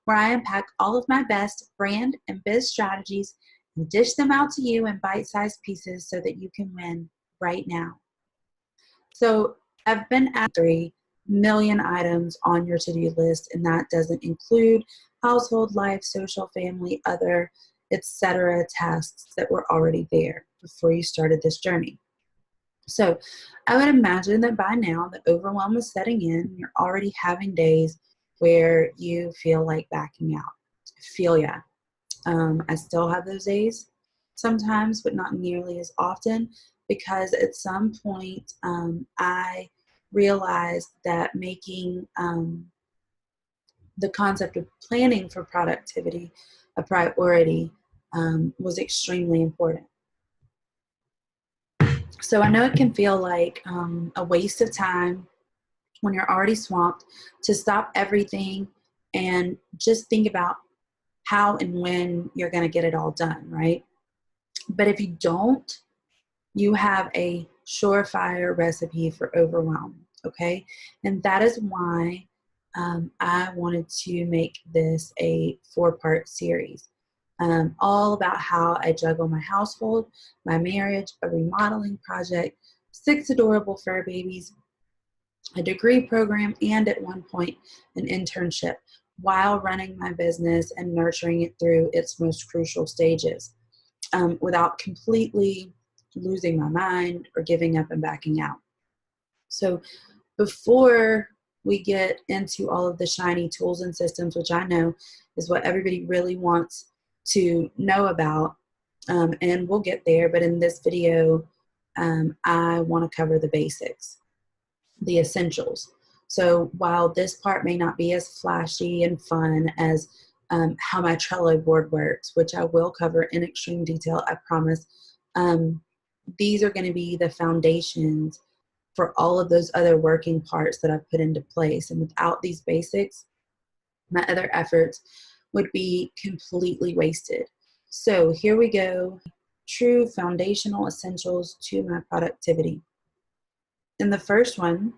where I unpack all of my best brand and biz strategies and dish them out to you in bite-sized pieces so that you can win right now. So I've been at 3 million items on your to-do list, and that doesn't include household life, social, family, other, etc. tasks that were already there before you started this journey. So I would imagine that by now the overwhelm is setting in. You're already having days where you feel like backing out. Feel ya. I still have those days sometimes, but not nearly as often, because at some point I realized that making the concept of planning for productivity a priority was extremely important. So I know it can feel like a waste of time when you're already swamped to stop everything and just think about how and when you're going to get it all done, right? But if you don't, you have a surefire recipe for overwhelm, okay? And that is why I wanted to make this a 4-part series, all about how I juggle my household, my marriage, a remodeling project, 6 adorable fur babies, a degree program, and at one point an internship, while running my business and nurturing it through its most crucial stages, without completely losing my mind or giving up and backing out. So before we get into all of the shiny tools and systems, which I know is what everybody really wants to know about, and we'll get there, but in this video, I want to cover the basics, the essentials. So while this part may not be as flashy and fun as how my Trello board works, which I will cover in extreme detail, I promise, these are going to be the foundations for all of those other working parts that I've put into place. And without these basics, my other efforts would be completely wasted. So here we go. True foundational essentials to my productivity. And the first one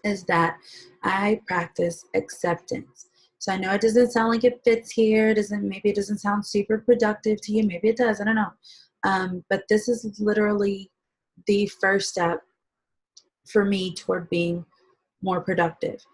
is that I practice acceptance. So I know it doesn't sound like it fits here. Maybe it doesn't sound super productive to you. Maybe it does. I don't know. But this is literally the first step for me toward being more productive.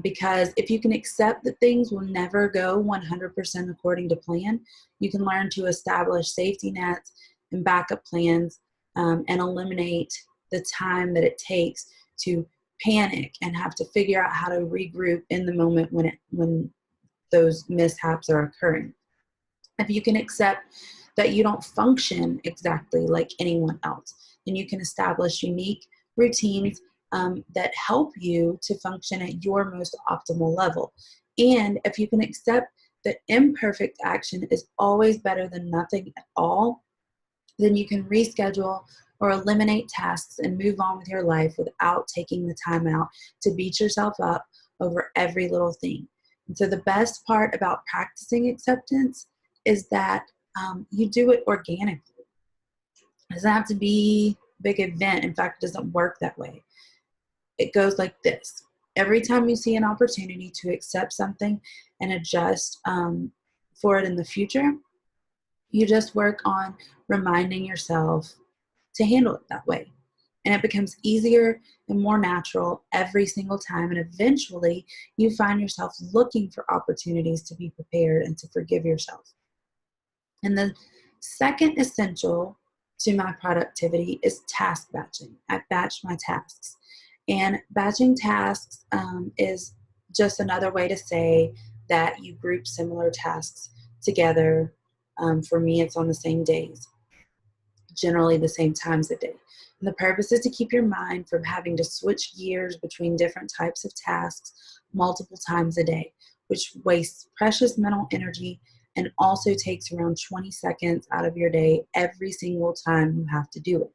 Because if you can accept that things will never go 100% according to plan, you can learn to establish safety nets and backup plans, and eliminate the time that it takes to panic and have to figure out how to regroup in the moment when those mishaps are occurring. If you can accept that you don't function exactly like anyone else, then you can establish unique routines that help you to function at your most optimal level. And if you can accept that imperfect action is always better than nothing at all, then you can reschedule or eliminate tasks and move on with your life without taking the time out to beat yourself up over every little thing. And so the best part about practicing acceptance is that you do it organically. It doesn't have to be a big event. In fact, it doesn't work that way. It goes like this. Every time you see an opportunity to accept something and adjust for it in the future, you just work on reminding yourself to handle it that way. And it becomes easier and more natural every single time. And eventually you find yourself looking for opportunities to be prepared and to forgive yourself. And the second essential to my productivity is task batching. I batch my tasks. And batching tasks is just another way to say that you group similar tasks together. For me, it's on the same days, generally the same times a day. And the purpose is to keep your mind from having to switch gears between different types of tasks multiple times a day, which wastes precious mental energy and also takes around 20 seconds out of your day every single time you have to do it.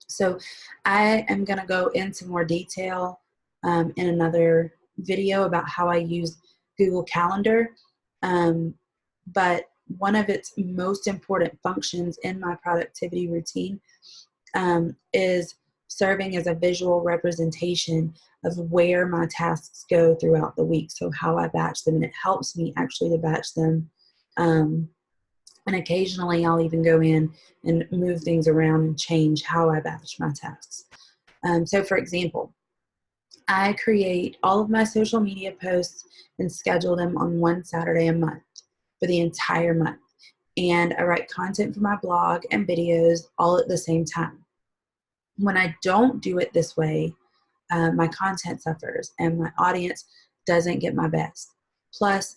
So I am going to go into more detail in another video about how I use Google Calendar. But one of its most important functions in my productivity routine is serving as a visual representation of where my tasks go throughout the week. So how I batch them, and it helps me actually to batch them. And occasionally I'll even go in and move things around and change how I batch my tasks. So for example, I create all of my social media posts and schedule them on one Saturday a month for the entire month. And I write content for my blog and videos all at the same time. When I don't do it this way, my content suffers and my audience doesn't get my best. Plus,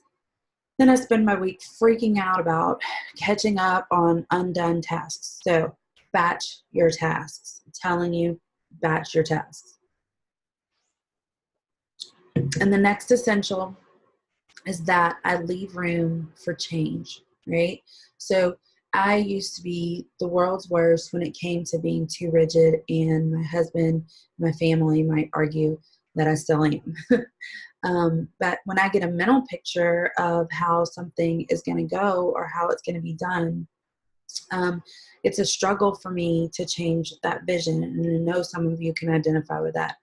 then I spend my week freaking out about catching up on undone tasks. So batch your tasks. I'm telling you, batch your tasks. And the next essential is that I leave room for change, right? So I used to be the world's worst when it came to being too rigid, and my husband, my family might argue that I still am. But when I get a mental picture of how something is going to go or how it's going to be done, it's a struggle for me to change that vision. And I know some of you can identify with that.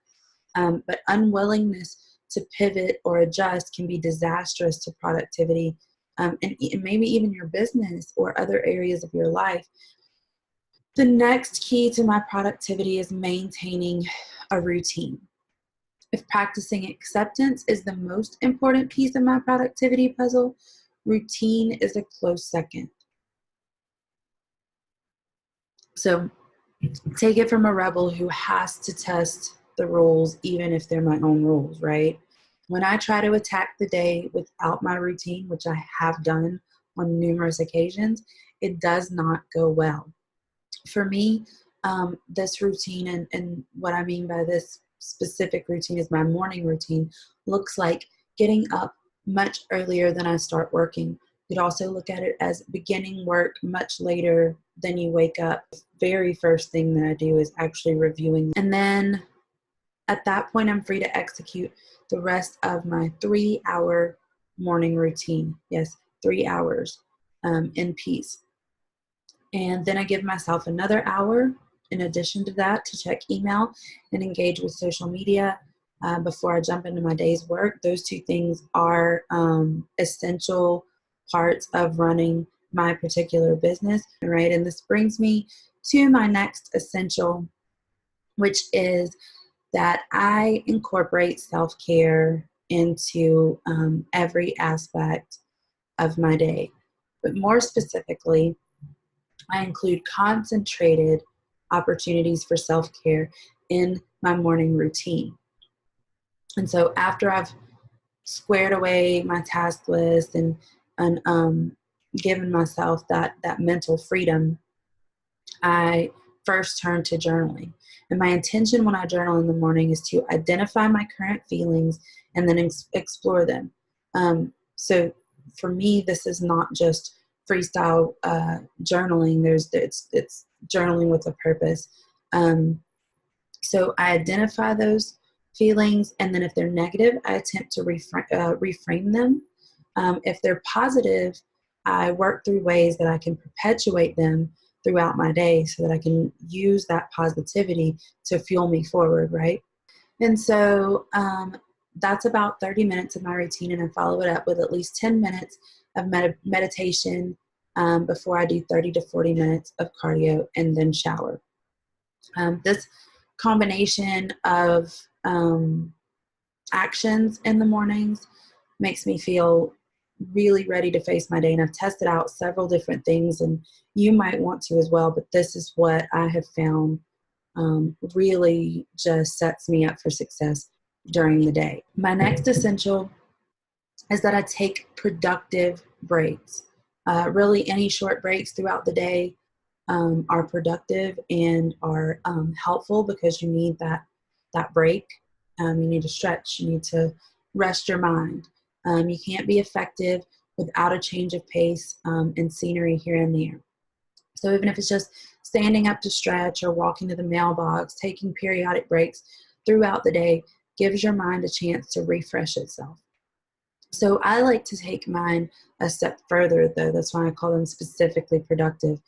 But unwillingness to pivot or adjust can be disastrous to productivity, and maybe even your business or other areas of your life. The next key to my productivity is maintaining a routine. If practicing acceptance is the most important piece of my productivity puzzle, routine is a close second. So take it from a rebel who has to test the rules, even if they're my own rules, right? When I try to attack the day without my routine, which I have done on numerous occasions, it does not go well. For me, this routine, and what I mean by this specific routine is my morning routine, looks like getting up much earlier than I start working. You could also look at it as beginning work much later than you wake up. The very first thing that I do is actually reviewing. And then at that point, I'm free to execute the rest of my 3-hour morning routine. Yes, 3 hours in peace. And then I give myself another hour in addition to that to check email and engage with social media before I jump into my day's work. Those two things are essential parts of running my particular business, right? And this brings me to my next essential, which is that I incorporate self-care into every aspect of my day. But more specifically, I include concentrated opportunities for self-care in my morning routine. And so after I've squared away my task list and given myself that mental freedom, I first turn to journaling. And my intention when I journal in the morning is to identify my current feelings and then explore them. So for me, this is not just freestyle journaling. It's journaling with a purpose. So I identify those feelings, and then if they're negative, I attempt to reframe them. If they're positive, I work through ways that I can perpetuate them throughout my day so that I can use that positivity to fuel me forward, right? And so that's about 30 minutes of my routine, and I follow it up with at least 10 minutes of meditation before I do 30 to 40 minutes of cardio and then shower. This combination of actions in the mornings makes me feel really ready to face my day. And I've tested out several different things, and you might want to as well, but this is what I have found really just sets me up for success during the day. My next essential is that I take productive breaks. Really, any short breaks throughout the day are productive and are helpful because you need that break. You need to stretch. You need to rest your mind. You can't be effective without a change of pace and scenery here and there. So even if it's just standing up to stretch or walking to the mailbox, taking periodic breaks throughout the day gives your mind a chance to refresh itself. So I like to take mine a step further, though. That's why I call them specifically productive,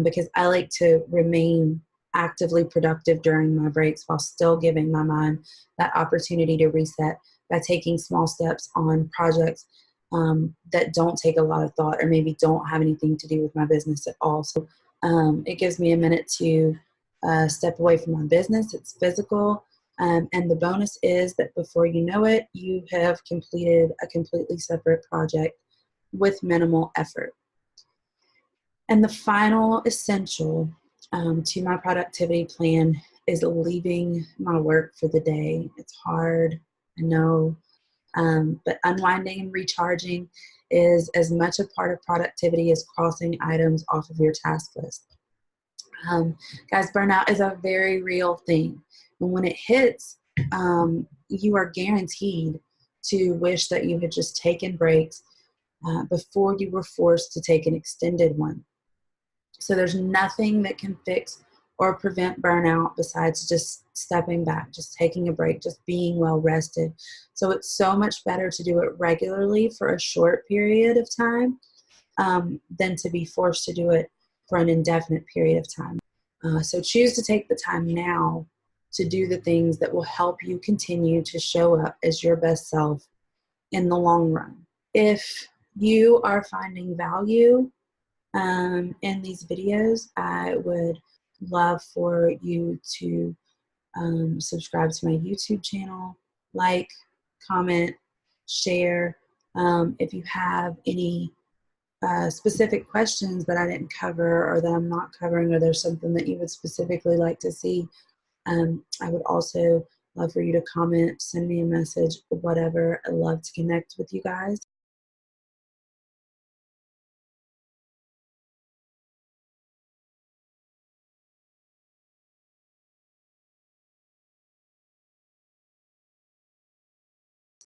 because I like to remain actively productive during my breaks while still giving my mind that opportunity to reset by taking small steps on projects that don't take a lot of thought or maybe don't have anything to do with my business at all. So it gives me a minute to step away from my business. It's physical. And the bonus is that before you know it, you have completed a completely separate project with minimal effort. And the final essential to my productivity plan is leaving my work for the day. It's hard, I know, but unwinding and recharging is as much a part of productivity as crossing items off of your task list. Guys, burnout is a very real thing. And when it hits, you are guaranteed to wish that you had just taken breaks before you were forced to take an extended one. So there's nothing that can fix or prevent burnout besides just stepping back, just taking a break, just being well rested. So it's so much better to do it regularly for a short period of time than to be forced to do it for an indefinite period of time. So choose to take the time now to do the things that will help you continue to show up as your best self in the long run. If you are finding value in these videos, I would love for you to subscribe to my YouTube channel, like, comment, share. If you have any specific questions that I didn't cover or that I'm not covering, or there's something that you would specifically like to see, I would also love for you to comment, send me a message, whatever. I love to connect with you guys.